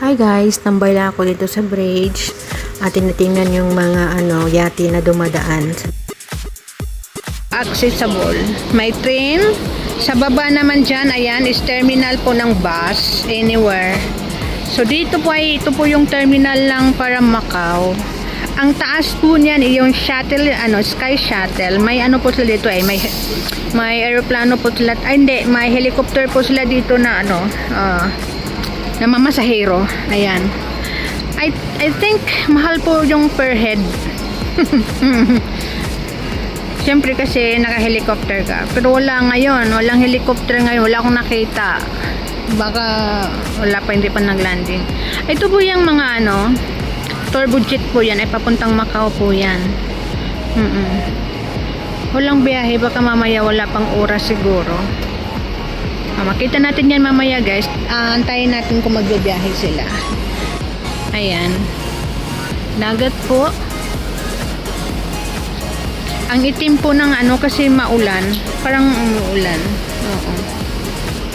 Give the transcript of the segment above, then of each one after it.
Hi guys, tambay lang ako dito sa bridge at tinitingnan yung mga yati na dumadaan. Accessible. May train. Sa baba naman dyan, ayan, is terminal po ng bus. Anywhere. So dito po ito po yung terminal lang para Macau. Ang taas po niyan ay yung shuttle, sky shuttle. May po sila dito may aeroplano po sila. Ay hindi, may helicopter po sila dito na na mamasahero. Ayan. I think mahal po yung per head. Siyempre kasi naka-helicopter ka. Pero wala ngayon. Walang helicopter ngayon. Wala akong nakita. Baka wala pa, hindi pa nag-landing. Ito po yung mga turbo jet po yan. Ay papuntang Macau po yan. Walang biyahe. Baka mamaya wala pang oras siguro. Makita natin yan mamaya guys. Antayin natin kung magbibiyahe sila. Ayan. Dagat po. Ang itim po ng kasi maulan. Parang umuulan. Oo.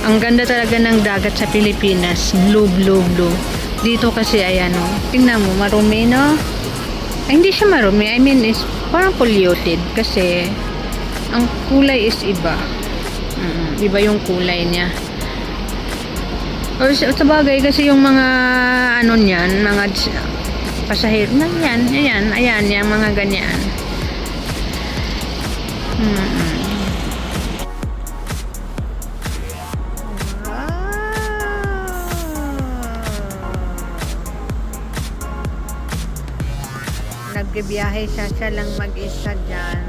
Ang ganda talaga ng dagat sa Pilipinas. Blue, blue, blue. Dito kasi ayan tingnan mo, marumi no? Ay, hindi siya marumi. I mean, is parang polluted. Kasi ang kulay is iba. Iba yung kulay niya. Or sa bagay kasi yung mga niyan, mga pasahero na yan, ayan, yung mga ganyan. Nagbibiyahe siya lang mag-isa dyan.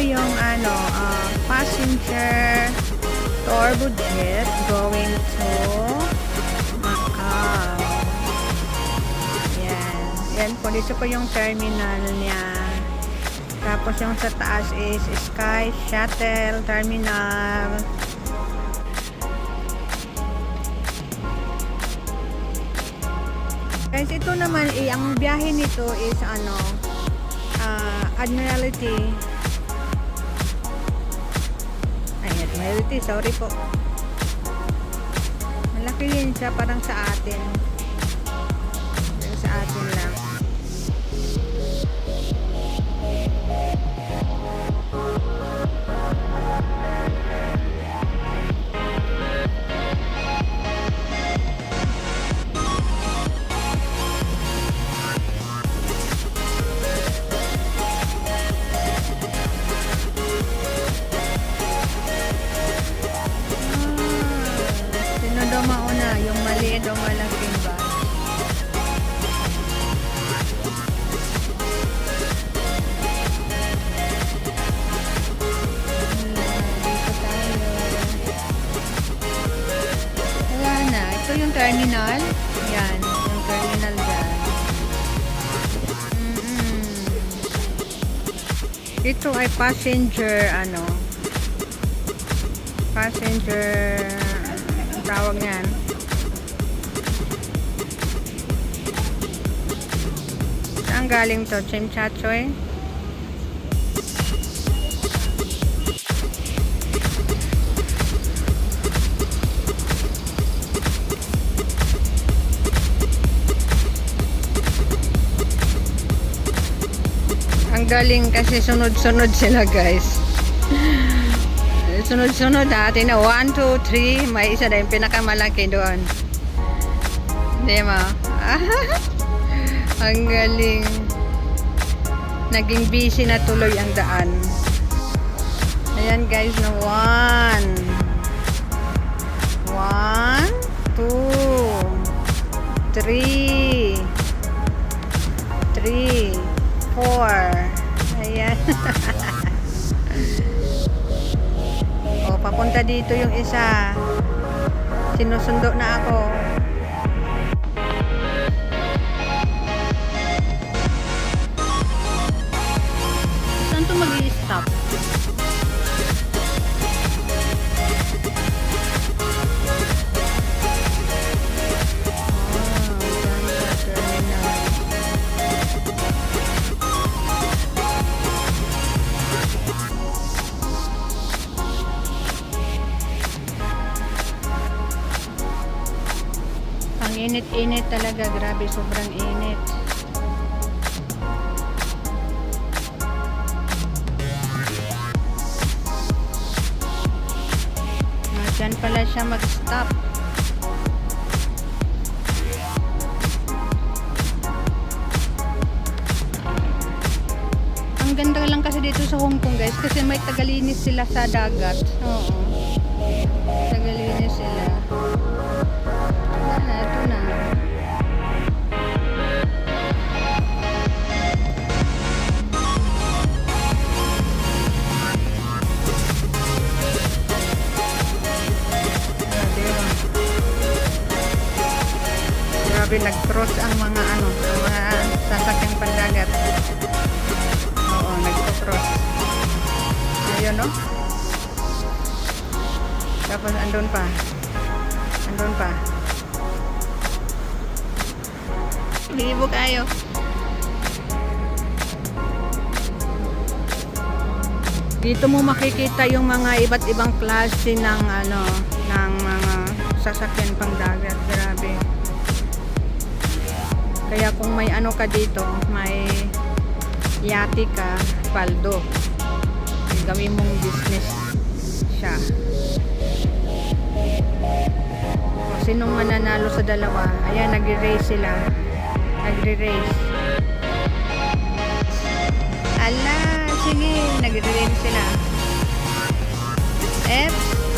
Yung passenger turbo jet going to Macau. Yan po, dito po yung terminal niya. Tapos yung sa taas is Sky Shuttle Terminal. Guys, ito naman ang biyahe nito is Admiralty. Admiralty, sorry po. Malaki din siya, parang sa atin. Sa atin lang. Mauna, yung maliit o malaking ba? Dito tayo. Wala na. Ito yung terminal. Yan. Yung terminal dyan. Ito ay passenger tawag niyan. Saan galing to? Chimchachoy? Ang galing kasi sunod-sunod sila guys. Sunod-sunod natin na 1, 2, 3. May isa na yung pinakamalaki doon. Di ba? Ang galing. Naging busy na tuloy ang daan. Ayan guys, na 1, 2, 3, 4. Ayan. Papunta dito yung isa. Sinusundo na ako. Saan to mag-i-stop? Init-init talaga, grabe, sobrang init. Diyan pala siya mag-stop. Ang ganda lang kasi dito sa Hong Kong, guys, kasi may tagalinis sila sa dagat. Oo. Tagalinis sila. Ito na. Grabe, nag-cross ang mga sasakyang pandagat. Oo, nag-cross. Ayun, no? Tapos andun pa. Libo kayo. Dito mo makikita yung mga iba't ibang klase ng ng mga sasakyan pangdagat. Grabe. Kaya kung may ka dito, may yate ka, paldo. Gawin mong business siya. O, sinong mananalo sa dalawa? Ayan, nagre-race sila. Nagre-race. Ala, sige, nagre-race sila.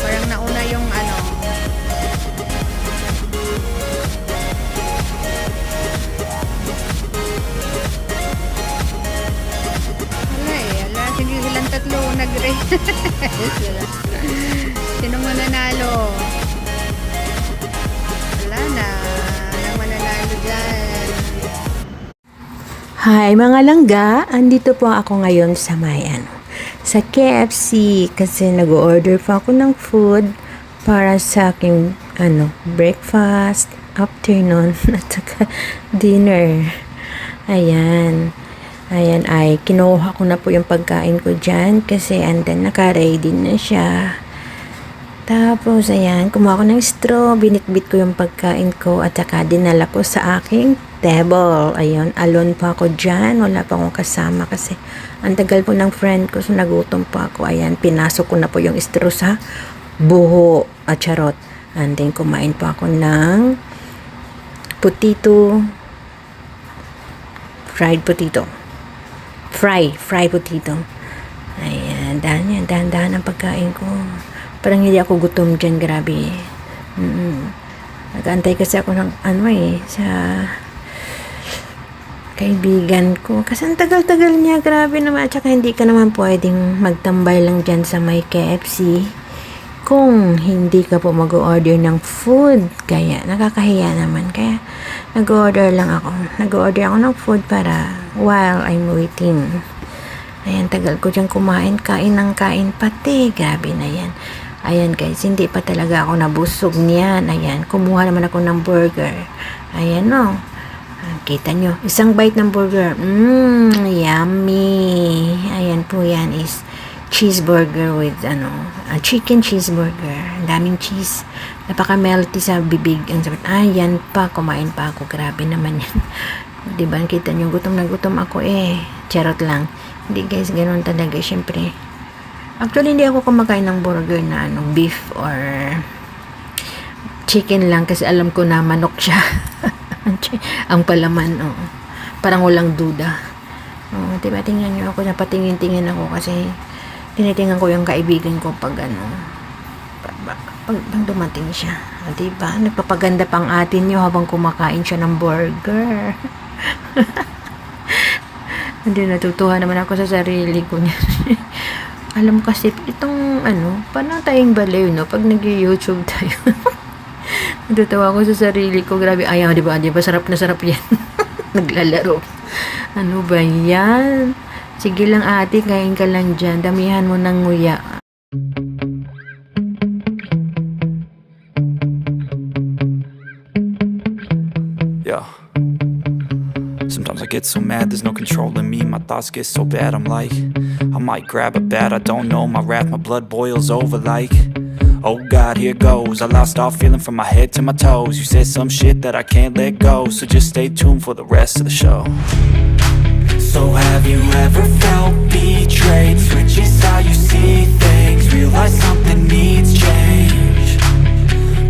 Parang nauna yung sige, silang tatlo nag-race. Sinong mananalo? Wala na. Walang mananalo dyan. Hi mga langga, andito po ako ngayon sa sa KFC kasi nag-order pa ako ng food para sa aking breakfast, afternoon at saka dinner. Ayan ay kinuha ko na po yung pagkain ko dyan kasi naka-ready na siya. Tapos ayan, kumuha ko ng straw, binitbit ko yung pagkain ko at saka dinala ko sa aking table. Ayun, alone pa ako dyan, wala pa akong kasama kasi ang tagal po ng friend ko, so nagutom pa ako. Ayan, pinasok ko na po yung straw sa buho at charot. And then kumain pa ako ng fried potato. Fried potato. Ayan, dahan ang pagkain ko. Parang hindi ako gutom dyan, grabe. Nag-aantay kasi ako ng sa kaibigan ko. Kasi ang tagal-tagal niya, grabe naman. At saka hindi ka naman pwedeng magtambay lang dyan sa may KFC kung hindi ka po mag-order ng food. Kaya, nakakahiya naman. Kaya, nag-order ako ng food para while I'm waiting. Ayan, tagal ko dyan kumain. Kain pati. Grabe na yan. Ayan guys, hindi pa talaga ako nabusog niyan. Ayan, kumuha naman ako ng burger. Ayan no. Kita nyo, isang bite ng burger. Yummy. Ayan po yan is cheeseburger with chicken cheeseburger. Ang daming cheese. Napaka-melty sa bibig. Ang sabi, yan pa, kumain pa ako. Grabe naman yan. Diba, kita nyo, gutom na gutom ako Charot lang. Hindi guys, ganoon talaga, syempre. Actually, hindi ako kumakain ng burger na beef or chicken lang kasi alam ko na manok siya. Ang palaman, parang walang duda. Diba, tingnan nyo ako, napatingin-tingin ako kasi tinitingnan ko yung kaibigan ko pag dumating siya. Diba, nagpapaganda pang atin nyo habang kumakain siya ng burger. Hindi, natutuwa naman ako sa sarili ko niya. Alam mo kasi, itong paano tayong baliw, pag nag-YouTube tayo. Natutuwa ako sa sarili ko. Grabe, ayaw, diba, sarap na sarap yan. Naglalaro. Ano ba yan? Sige lang ate, kain ka lang dyan. Damihan mo ng nguya. Yeah. Sometimes I get so mad, there's no controlling me. My thoughts get so bad, I'm like, I might grab a bat, I don't know. My wrath, my blood boils over like, Oh God, here goes. I lost all feeling from my head to my toes. You said some shit that I can't let go, so just stay tuned for the rest of the show. So have you ever felt betrayed? Switches how you see things, realize something needs change.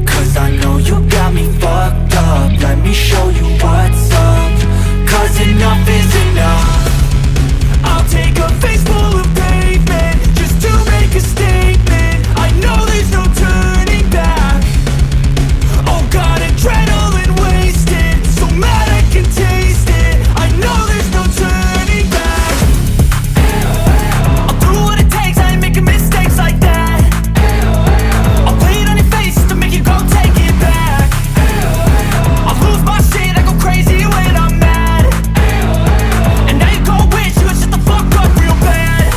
Cause I know you got me fucked up, let me show you what's up. Cause enough is enough. I'll take a face full of pavement just to make a statement. I know there's no turning back. Oh God, adrenaline wasted, so mad I can taste it. I know there's no turning back. I'll do what it takes, I ain't making mistakes like that. I'll play it on your face to make you go take it back. I'll lose my shit, I go crazy when I'm mad. And now you go wish you would shut the fuck up real bad.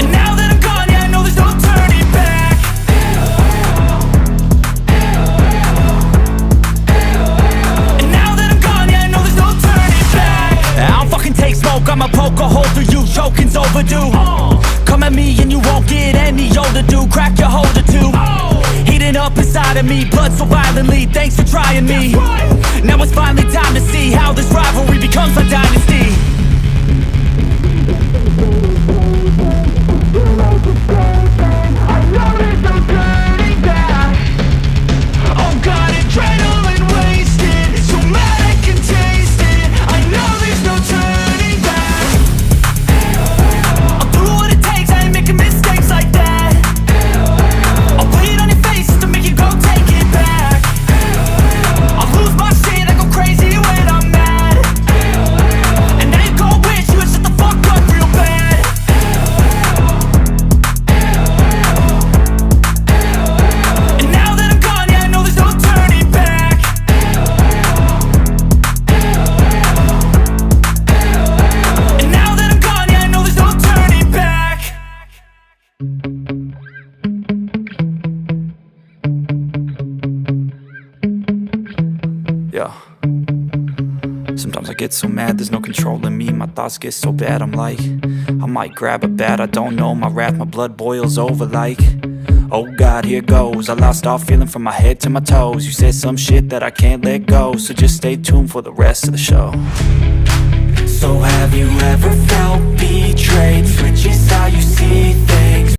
And now that I'm gone, yeah, I know there's no turning back. And now that I'm gone, yeah, I know there's no turning back. I don't fucking take smoke, I'ma poke a hole through you, choking's overdue. Come at me and you won't get any older, dude, crack your holder too. Heating up inside of me, blood so violently, thanks for trying me. Now it's finally time to see how this rivalry becomes a dynasty. Oh God, adrenaline wasted, so mad I can taste it. I know there's no turning back. I'll do what it takes, I ain't making mistakes like that. I'll play it on your face to make you go take it back. I'll lose my shit, I go crazy when I'm mad. And now you go wish you would shut the fuck up real bad. And now that I'm gone, yeah, I know there's no turning back. And now that I'm gone, yeah, I know there's no turning back. Yeah. Sometimes I get so mad, there's no controlling me. My thoughts get so bad, I'm like, I might grab a bat, I don't know. My wrath, my blood boils over like, oh God, here goes. I lost all feeling from my head to my toes. You said some shit that I can't let go, so just stay tuned for the rest of the show. So have you ever felt betrayed? Switches how you see things,